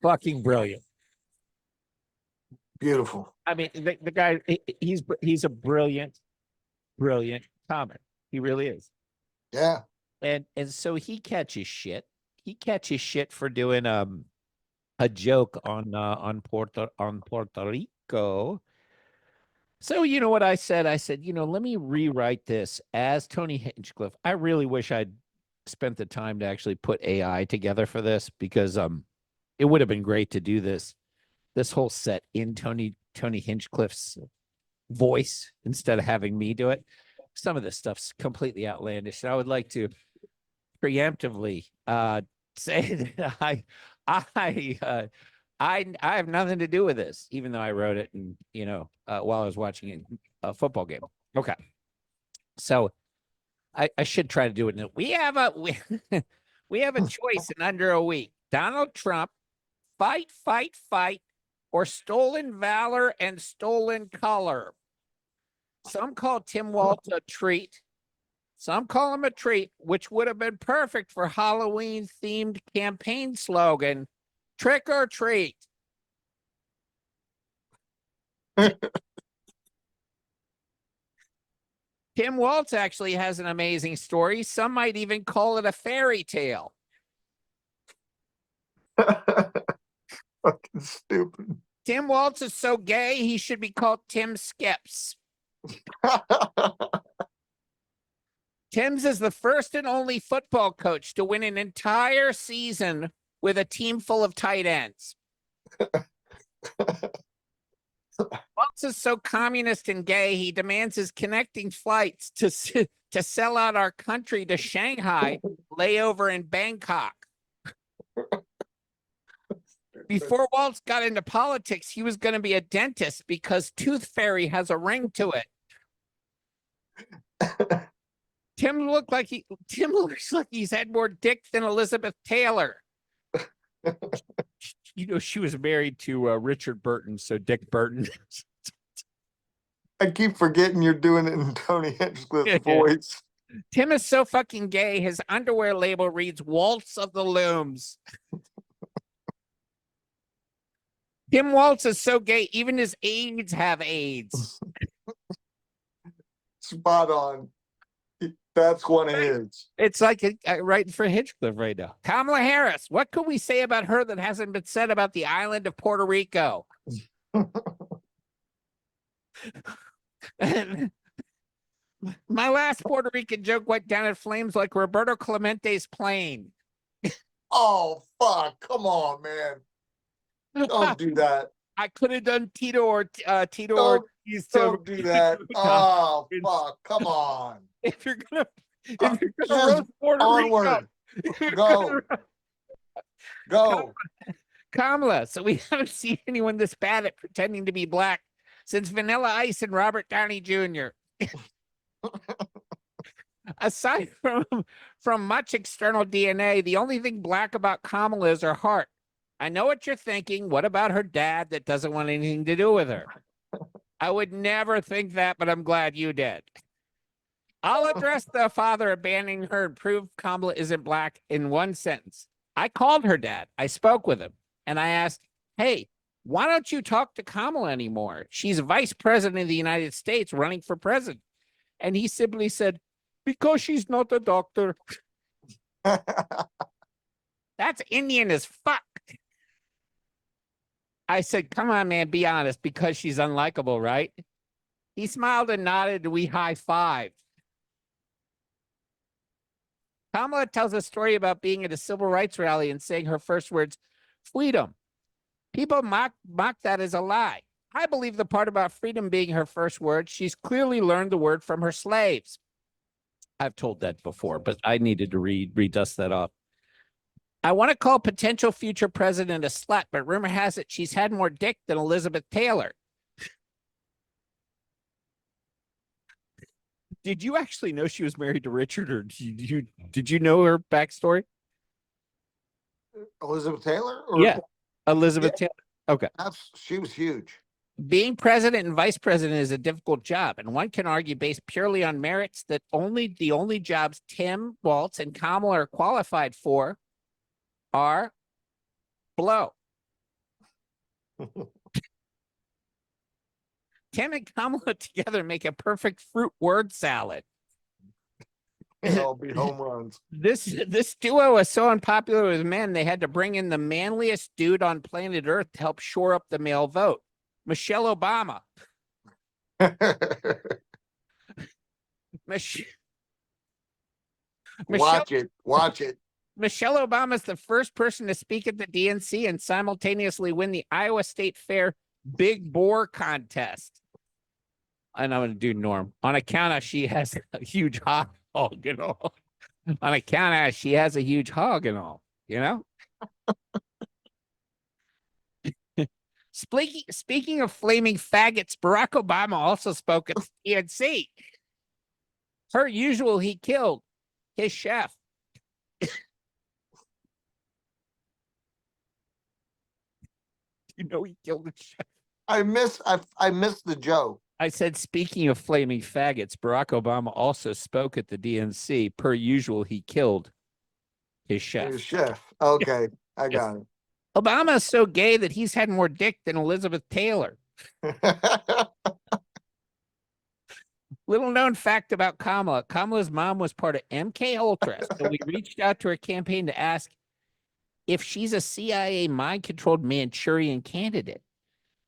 fucking brilliant. Beautiful. I mean, the guy, he's a brilliant comic. He really is. Yeah. And so he catches shit. He catches shit for doing a joke on Puerto Rico. So you know what I said? I said, let me rewrite this as Tony Hinchcliff. I really wish I'd spent the time to actually put AI together for this, because it would have been great to do this whole set in Tony Hinchcliff's voice instead of having me do it. Some of this stuff's completely outlandish. And I would like to preemptively say that I have nothing to do with this, even though I wrote it and while I was watching a football game. Okay. So I should try to do it. We have a we have a choice in under a week. Donald Trump, fight, or stolen valor and stolen color. Some call Tim Walz a treat. Some call him a treat, which would have been perfect for Halloween-themed campaign slogan, trick or treat. Tim Walz actually has an amazing story. Some might even call it a fairy tale. Fucking stupid. Tim Walz is so gay, he should be called Tim Skips. Tim's is the first and only football coach to win an entire season with a team full of tight ends. Walz is so communist and gay, he demands his connecting flights to sell out our country to Shanghai, layover in Bangkok. Before Walz got into politics, he was going to be a dentist because Tooth Fairy has a ring to it. Tim looks like he's had more dick than Elizabeth Taylor. She was married to Richard Burton, so Dick Burton. I keep forgetting you're doing it in Tony Hinchcliff's voice. Tim is so fucking gay, his underwear label reads Waltz of the Looms. Tim Walz is so gay, even his aides have AIDS. Spot on. That's one of his. It's like writing for Hinchcliff right now. Kamala Harris, what could we say about her that hasn't been said about the island of Puerto Rico? My last Puerto Rican joke went down in flames like Roberto Clemente's plane. Oh, fuck. Come on, man. Don't do that. I could have done Tito Ortiz. Don't do that. Oh, fuck. Come on. If you're gonna roast Puerto onward. Rico, go. Kamala. So we haven't seen anyone this bad at pretending to be black since Vanilla Ice and Robert Downey Jr. Aside from much external DNA, the only thing black about Kamala is her heart. I know what you're thinking. What about her dad that doesn't want anything to do with her? I would never think that, but I'm glad you did. I'll address the father abandoning her and prove Kamala isn't black in one sentence. I called her dad. I spoke with him, and I asked, hey, why don't you talk to Kamala anymore? She's vice president of the United States running for president. And he simply said, because she's not a doctor. That's Indian as fuck. I said, come on, man, be honest, because she's unlikable, right? He smiled and nodded, and we high-fived. Kamala tells a story about being at a civil rights rally and saying her first words, freedom. People mock that as a lie. I believe the part about freedom being her first word. She's clearly learned the word from her slaves. I've told that before, but I needed to redust that off. I want to call potential future president a slut, but rumor has it she's had more dick than Elizabeth Taylor. Did you actually know she was married to Richard, or did you know her backstory? Elizabeth Taylor? Yeah, Elizabeth Taylor. Okay. She was huge. Being president and vice president is a difficult job, and one can argue based purely on merits that the only jobs Tim Walz and Kamala are qualified for are blow. Tim and Kamala together make a perfect fruit word salad. It'll be home runs. This duo was so unpopular with men, they had to bring in the manliest dude on planet Earth to help shore up the male vote, Michelle Obama. Mich- Michelle, Watch it. Michelle Obama is the first person to speak at the DNC and simultaneously win the Iowa State Fair Big Boar contest. And I'm going to do Norm. On account of she has a huge hog and all. On account of she has a huge hog and all, you know? Speaking of flaming faggots, Barack Obama also spoke at the DNC. Per usual, he killed his chef. You know he killed the chef. I missed the joke. I said, speaking of flaming faggots, Barack Obama also spoke at the DNC. Per usual, he killed his chef. His chef. Okay, I got it. Obama is so gay that he's had more dick than Elizabeth Taylor. Little known fact about Kamala. Kamala's mom was part of MK Ultra. So we reached out to her campaign to ask if she's a CIA mind-controlled Manchurian candidate.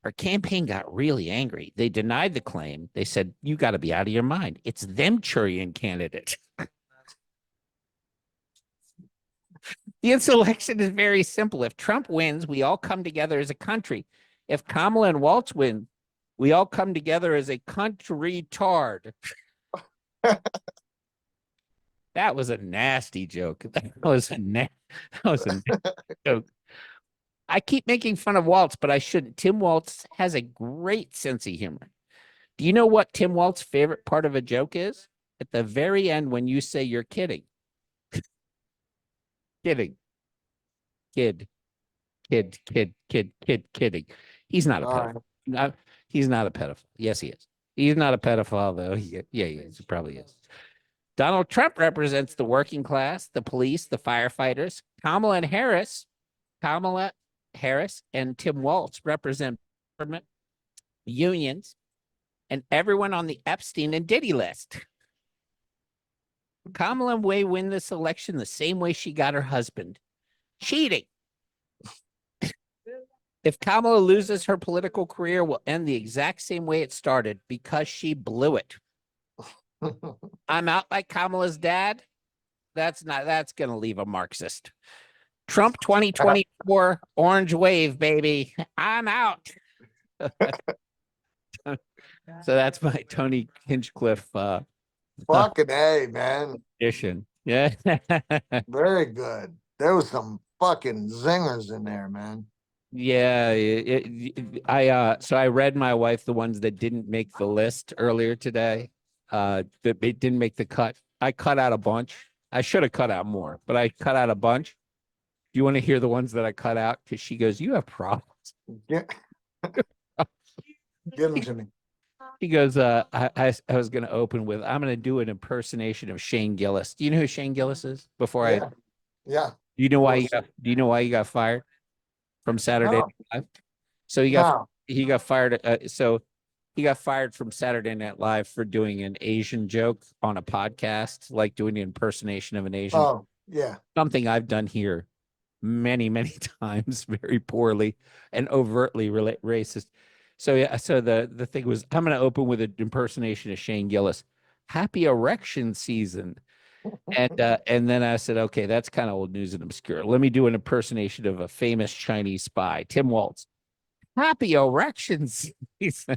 Her campaign got really angry. They denied the claim. They said, you got to be out of your mind. It's them Manchurian candidate. The election is very simple. If Trump wins, we all come together as a country. If Kamala and Waltz win, we all come together as a country tard. That was a nasty joke. That was a joke. I keep making fun of Waltz, but I shouldn't. Tim Waltz has a great sense of humor. Do you know what Tim Waltz's favorite part of a joke is? At the very end, when you say you're kidding. Kidding. Kidding. He's not a pedophile. He's not a pedophile. Yes, he is. He's not a pedophile, though. Yeah, he is. He probably is. Donald Trump represents the working class, the police, the firefighters. Kamala Harris and Tim Waltz represent government, unions, and everyone on the Epstein and Diddy list. Kamala may win this election the same way she got her husband, cheating. If Kamala loses, her political career will end the exact same way it started because she blew it. I'm out like Kamala's dad. That's going to leave a Marxist. Trump 2024 orange wave, baby. I'm out. So that's my Tony Hinchcliff fucking A, man. edition. Yeah. Very good. There was some fucking zingers in there, man. Yeah, so I read my wife the ones that didn't make the list earlier today. That it didn't make the cut. I cut out a bunch. I should have cut out more, but I cut out a bunch. Do you want to hear the ones that I cut out? Because she goes, you have problems. Yeah. Give them to me. He goes, I was going to open with, I'm going to do an impersonation of Shane Gillis. Do you know who Shane Gillis is? Yeah. Do you know why he got fired from Saturday Night Live? So he got fired. So he got fired from Saturday Night Live for doing an Asian joke on a podcast, like doing an impersonation of an Asian. Oh, yeah. Something I've done here many, many times, very poorly and overtly racist. So yeah, so the thing was, I'm going to open with an impersonation of Shane Gillis. Happy erection season. And then I said, okay, that's kind of old news and obscure. Let me do an impersonation of a famous Chinese spy, Tim Waltz. Happy erection season.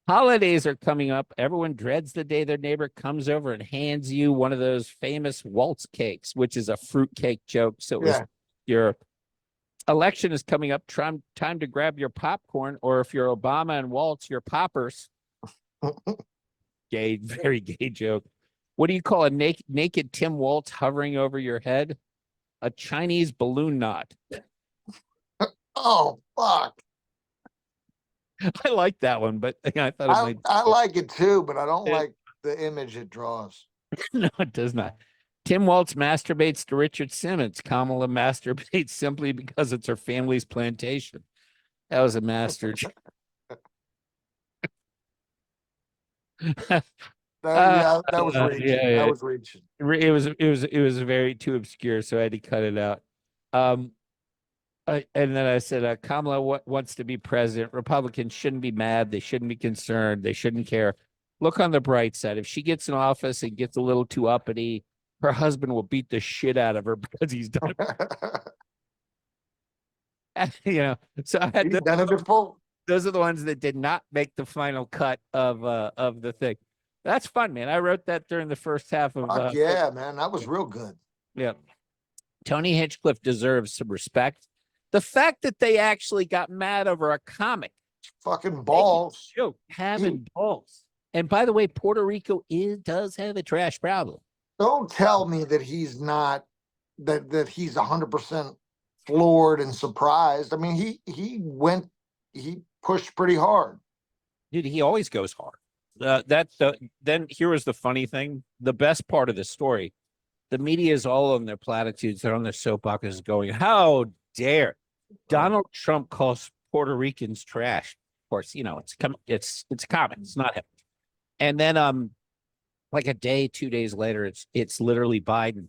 Holidays are coming up. Everyone dreads the day their neighbor comes over and hands you one of those famous Waltz cakes, which is a fruit cake joke. So it was your election is coming up. Time to grab your popcorn, or if you're Obama and Waltz, your poppers. Gay, very gay joke. What do you call a naked Tim Waltz hovering over your head? A Chinese balloon knot. Oh, fuck. I like that one, but I thought I like it too, but I don't like the image it draws. No, it does not. Tim Waltz masturbates to Richard Simmons. Kamala masturbates simply because it's her family's plantation. That was a master. Yeah, that was reaching. Yeah. That was reaching. It was very too obscure, so I had to cut it out. Um, and then I said, Kamala wants to be president. Republicans shouldn't be mad. They shouldn't be concerned. They shouldn't care. Look on the bright side. If she gets in office and gets a little too uppity, her husband will beat the shit out of her because he's done it. So I had He's done it before. those are the ones that did not make the final cut of the thing. That's fun, man. I wrote that during the first half of. Yeah, man, that was real good. Yeah. Tony Hinchcliff deserves some respect. The fact that they actually got mad over a comic. Fucking balls. Having balls. And by the way, Puerto Rico does have a trash problem. Don't tell me that he's not, that he's 100% floored and surprised. I mean, he pushed pretty hard. Dude, he always goes hard. Then here was the funny thing. The best part of the story, the media is all on their platitudes. They're on their soapboxes going, how dare Donald Trump calls Puerto Ricans trash. Of course, it's common. It's not him. And then like a day, 2 days later, it's literally Biden.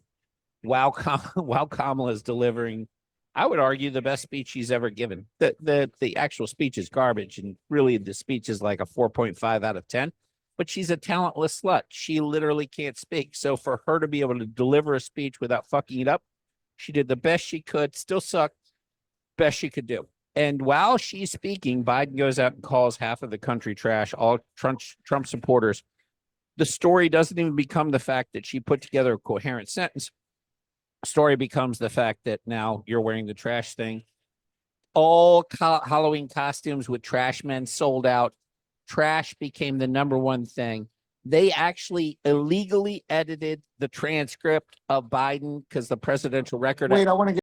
While Kamala is delivering, I would argue, the best speech she's ever given. The actual speech is garbage, and really the speech is like a 4.5 out of 10. But she's a talentless slut. She literally can't speak. So for her to be able to deliver a speech without fucking it up, she did the best she could. Still sucked. Best she could do. And while she's speaking, Biden goes out and calls half of the country trash, all Trump supporters. The story doesn't even become the fact that she put together a coherent sentence. The story becomes the fact that now you're wearing the trash thing. All Halloween costumes with trash men sold out. Trash became the number one thing. They actually illegally edited the transcript of Biden because the presidential record. Wait, I want to get